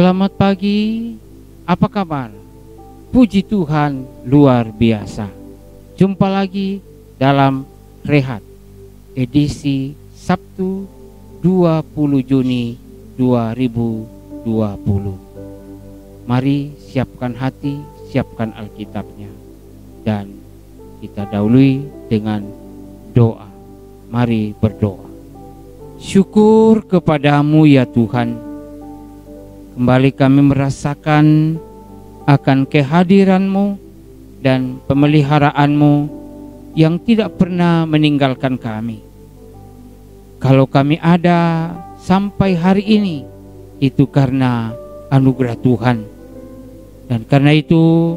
Selamat pagi, apa kabar? Puji Tuhan luar biasa. Jumpa lagi dalam Rehat, edisi Sabtu 20 Juni 2020. Mari siapkan hati, siapkan Alkitabnya, dan kita dahului dengan doa. Mari berdoa. Syukur kepadamu ya Tuhan. Kembali kami merasakan akan kehadiran-Mu dan pemeliharaanmu yang tidak pernah meninggalkan kami. Kalau kami ada sampai hari ini, itu karena anugerah Tuhan. Dan karena itu,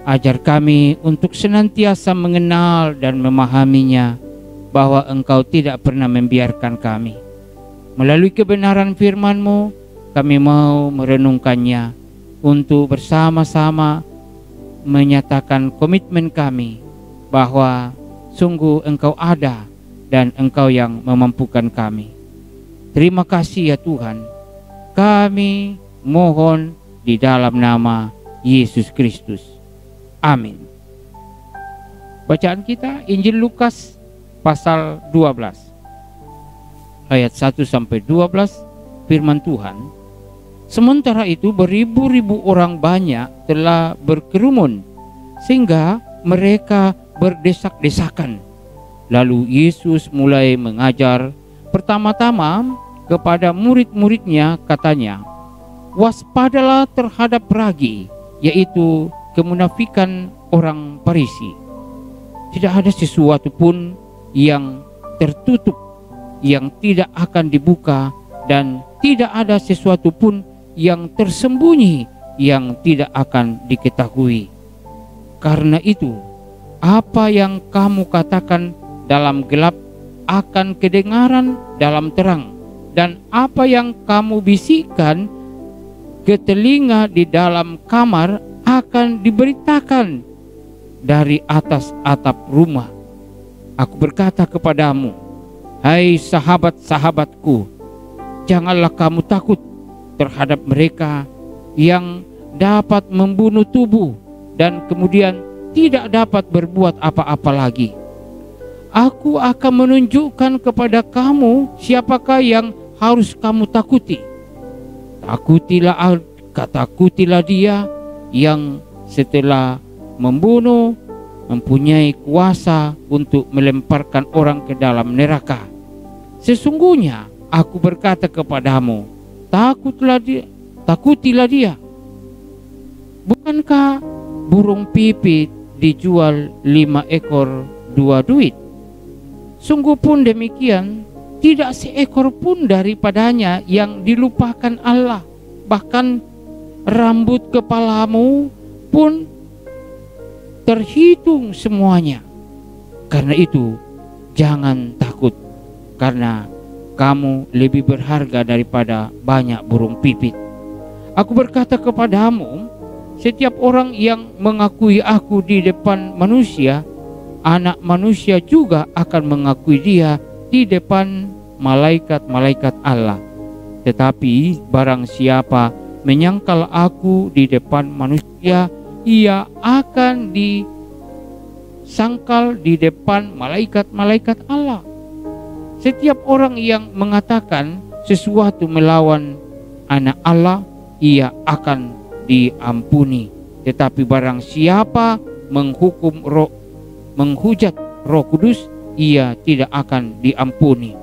ajar kami untuk senantiasa mengenal dan memahaminya, bahwa Engkau tidak pernah membiarkan kami. Melalui kebenaran firman-Mu, kami mau merenungkannya untuk bersama-sama menyatakan komitmen kami bahwa sungguh Engkau ada dan Engkau yang memampukan kami. Terima kasih ya Tuhan. Kami mohon di dalam nama Yesus Kristus. Amin. Bacaan kita Injil Lukas pasal 12 ayat 1 sampai 12. Firman Tuhan. Sementara itu beribu-ribu orang banyak telah berkerumun sehingga mereka berdesak-desakan. Lalu Yesus mulai mengajar pertama-tama kepada murid-muridnya, katanya, waspadalah terhadap ragi, yaitu kemunafikan orang Farisi. Tidak ada sesuatu pun yang tertutup yang tidak akan dibuka, dan tidak ada sesuatu pun yang tersembunyi yang tidak akan diketahui. Karena itu, apa yang kamu katakan dalam gelap akan kedengaran dalam terang, dan apa yang kamu bisikkan ke telinga di dalam kamar akan diberitakan dari atas atap rumah. Aku berkata kepadamu, hai sahabat-sahabatku, janganlah kamu takut terhadap mereka yang dapat membunuh tubuh dan kemudian tidak dapat berbuat apa-apa lagi. Aku akan menunjukkan kepada kamu siapakah yang harus kamu takuti. Takutilah dia yang setelah membunuh mempunyai kuasa untuk melemparkan orang ke dalam neraka. Sesungguhnya aku berkata kepadamu, takutilah dia. Bukankah burung pipit dijual 5 ekor 2 duit? Sungguh pun demikian, tidak seekor pun daripadanya yang dilupakan Allah. Bahkan rambut kepalamu pun terhitung semuanya. Karena itu, jangan takut, karena kamu lebih berharga daripada banyak burung pipit. Aku berkata kepadamu, setiap orang yang mengakui aku di depan manusia, Anak Manusia juga akan mengakui dia di depan malaikat-malaikat Allah. Tetapi barang siapa menyangkal aku di depan manusia, ia akan disangkal di depan malaikat-malaikat Allah. Setiap orang yang mengatakan sesuatu melawan anak Allah, ia akan diampuni. Tetapi barang siapa menghujat Roh Kudus, ia tidak akan diampuni.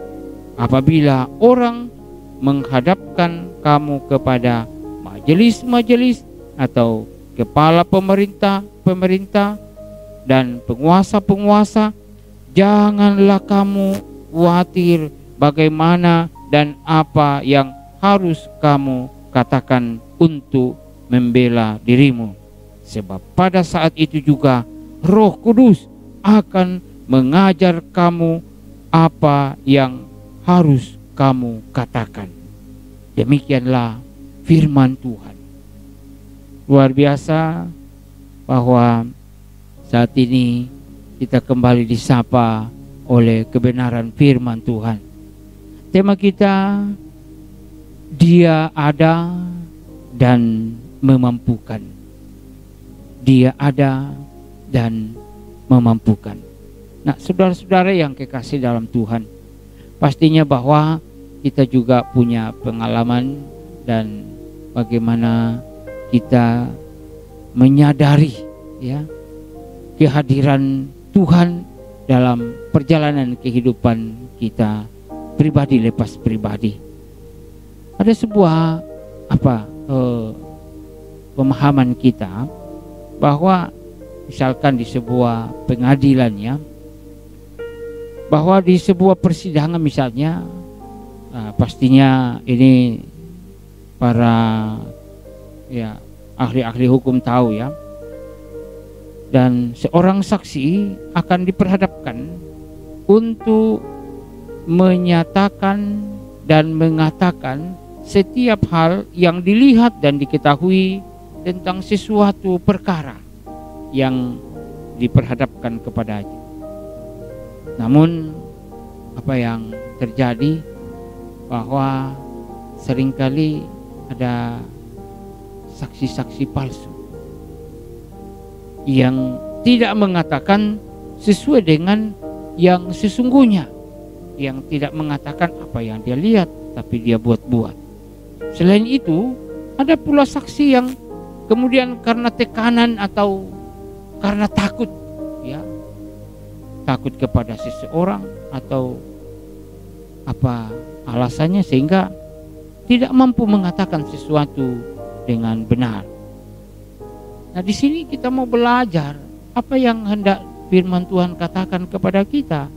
Apabila orang menghadapkan kamu kepada majelis-majelis atau kepala pemerintah dan penguasa-penguasa, janganlah kamu khawatir bagaimana dan apa yang harus kamu katakan untuk membela dirimu. Sebab pada saat itu juga Roh Kudus akan mengajar kamu apa yang harus kamu katakan. Demikianlah firman Tuhan. Luar biasa bahwa saat ini kita kembali disapa oleh kebenaran firman Tuhan. Tema kita, Dia ada, dan memampukan. Dia ada dan memampukan. Nah, saudara-saudara yang kekasih dalam Tuhan, pastinya bahwa kita juga punya pengalaman dan bagaimana kita menyadari ya kehadiran Tuhan dalam perjalanan kehidupan kita pribadi lepas pribadi. Ada sebuah pemahaman kita bahwa misalkan di sebuah pengadilan ya, bahwa di sebuah persidangan misalnya, pastinya ini para ya ahli-ahli hukum tahu ya, dan seorang saksi akan diperhadapkan untuk menyatakan dan mengatakan setiap hal yang dilihat dan diketahui tentang sesuatu perkara yang diperhadapkan kepadanya. Namun apa yang terjadi bahwa seringkali ada saksi-saksi palsu yang tidak mengatakan sesuai dengan yang sesungguhnya, yang tidak mengatakan apa yang dia lihat, tapi dia buat-buat. Selain itu, ada pula saksi yang kemudian karena tekanan atau karena takut, ya, takut kepada seseorang atau apa alasannya sehingga tidak mampu mengatakan sesuatu dengan benar. Nah, di sini kita mau belajar apa yang hendak firman Tuhan katakan kepada kita.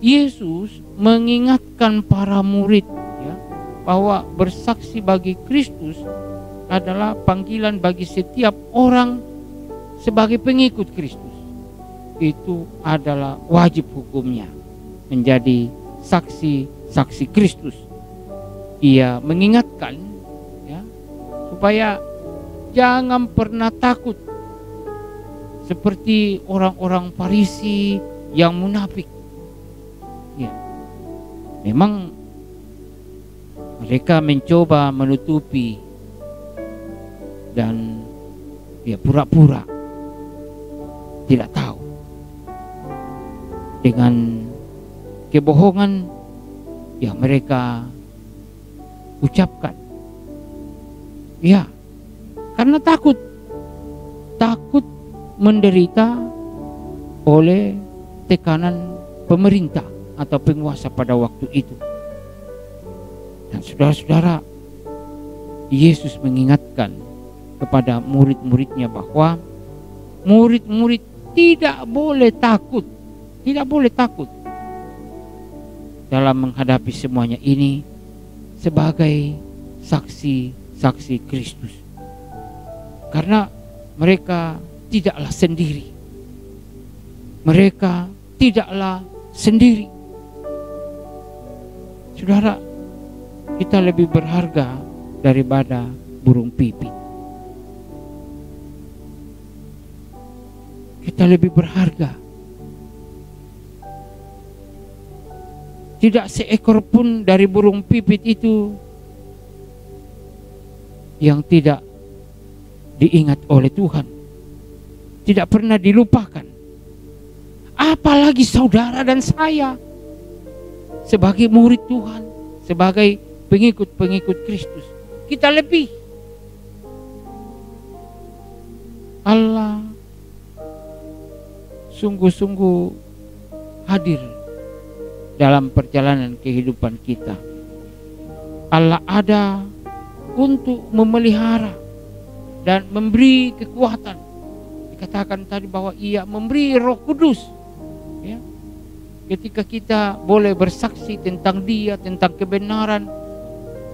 Yesus mengingatkan para murid ya, bahwa bersaksi bagi Kristus adalah panggilan bagi setiap orang sebagai pengikut Kristus. Itu adalah wajib hukumnya menjadi saksi Kristus. Ia mengingatkan ya, supaya jangan pernah takut seperti orang-orang Farisi yang munafik. Ya, memang mereka mencoba menutupi dan ya pura-pura tidak tahu dengan kebohongan yang mereka ucapkan. Ya, karena takut menderita oleh tekanan pemerintah atau penguasa pada waktu itu. Dan saudara-saudara, Yesus mengingatkan kepada murid-muridnya bahwa murid-murid tidak boleh takut dalam menghadapi semuanya ini sebagai saksi Kristus. Karena mereka tidaklah sendiri. Mereka tidaklah sendiri. Saudara, kita lebih berharga daripada burung pipit. Kita lebih berharga. Tidak seekor pun dari burung pipit itu yang tidak diingat oleh Tuhan, tidak pernah dilupakan. Apalagi saudara dan saya sebagai murid Tuhan, sebagai pengikut Kristus, kita lebih. Allah sungguh-sungguh hadir dalam perjalanan kehidupan kita. Allah ada untuk memelihara dan memberi kekuatan. Dikatakan tadi bahwa Ia memberi Roh Kudus ya. Ketika kita boleh bersaksi tentang Dia, tentang kebenaran,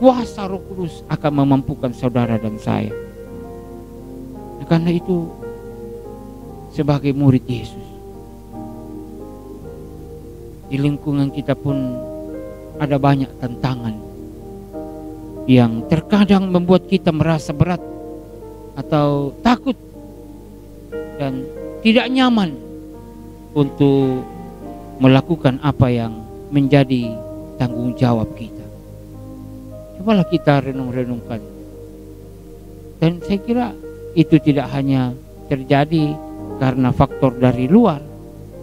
kuasa Roh Kudus akan memampukan saudara dan saya. Nah, karena itu sebagai murid Yesus, di lingkungan kita pun ada banyak tantangan yang terkadang membuat kita merasa berat atau takut dan tidak nyaman untuk melakukan apa yang menjadi tanggung jawab kita. Cobalah kita renung-renungkan Dan saya kira itu tidak hanya terjadi karena faktor dari luar,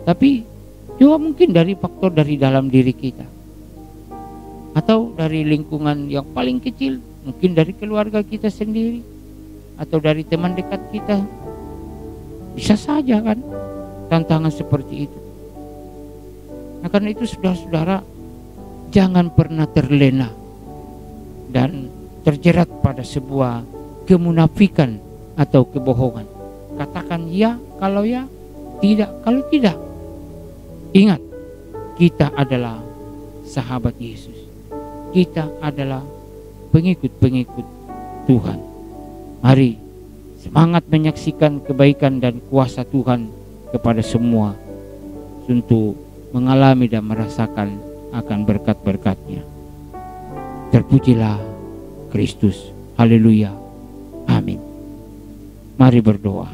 tapi juga mungkin dari faktor dari dalam diri kita, atau dari lingkungan yang paling kecil, mungkin dari keluarga kita sendiri, atau dari teman dekat kita. Bisa saja kan tantangan seperti itu. Nah, karena itu saudara-saudara, jangan pernah terlena dan terjerat pada sebuah kemunafikan atau kebohongan. Katakan ya kalau ya, tidak kalau tidak. Ingat, kita adalah sahabat Yesus. Kita adalah pengikut-pengikut Tuhan. Mari semangat menyaksikan kebaikan dan kuasa Tuhan kepada semua untuk mengalami dan merasakan akan berkat-berkat-Nya. Terpujilah Kristus. Haleluya. Amin. Mari berdoa.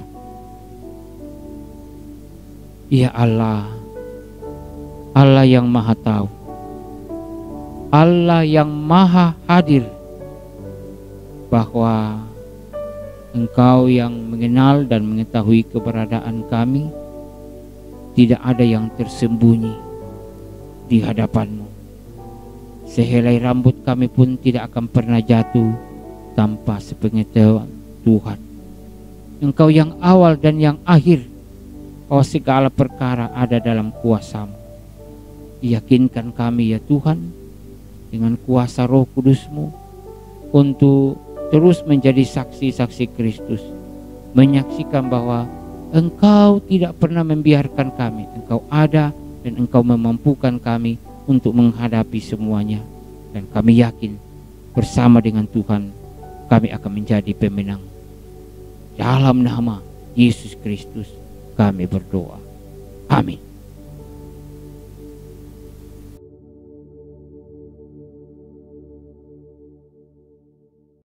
Ya Allah, Allah yang Maha Tahu, Allah yang Maha Hadir, bahwa Engkau yang mengenal dan mengetahui keberadaan kami, tidak ada yang tersembunyi di hadapan-Mu. Sehelai rambut kami pun tidak akan pernah jatuh tanpa sepengetahuan Tuhan. Engkau yang awal dan yang akhir, bahwa segala perkara ada dalam kuasa-Mu. Yakinkan kami ya Tuhan, dengan kuasa Roh Kudus-Mu, untuk terus menjadi saksi-saksi Kristus, menyaksikan bahwa Engkau tidak pernah membiarkan kami. Engkau ada dan Engkau memampukan kami untuk menghadapi semuanya. Dan kami yakin bersama dengan Tuhan kami akan menjadi pemenang. Dalam nama Yesus Kristus kami berdoa. Amin.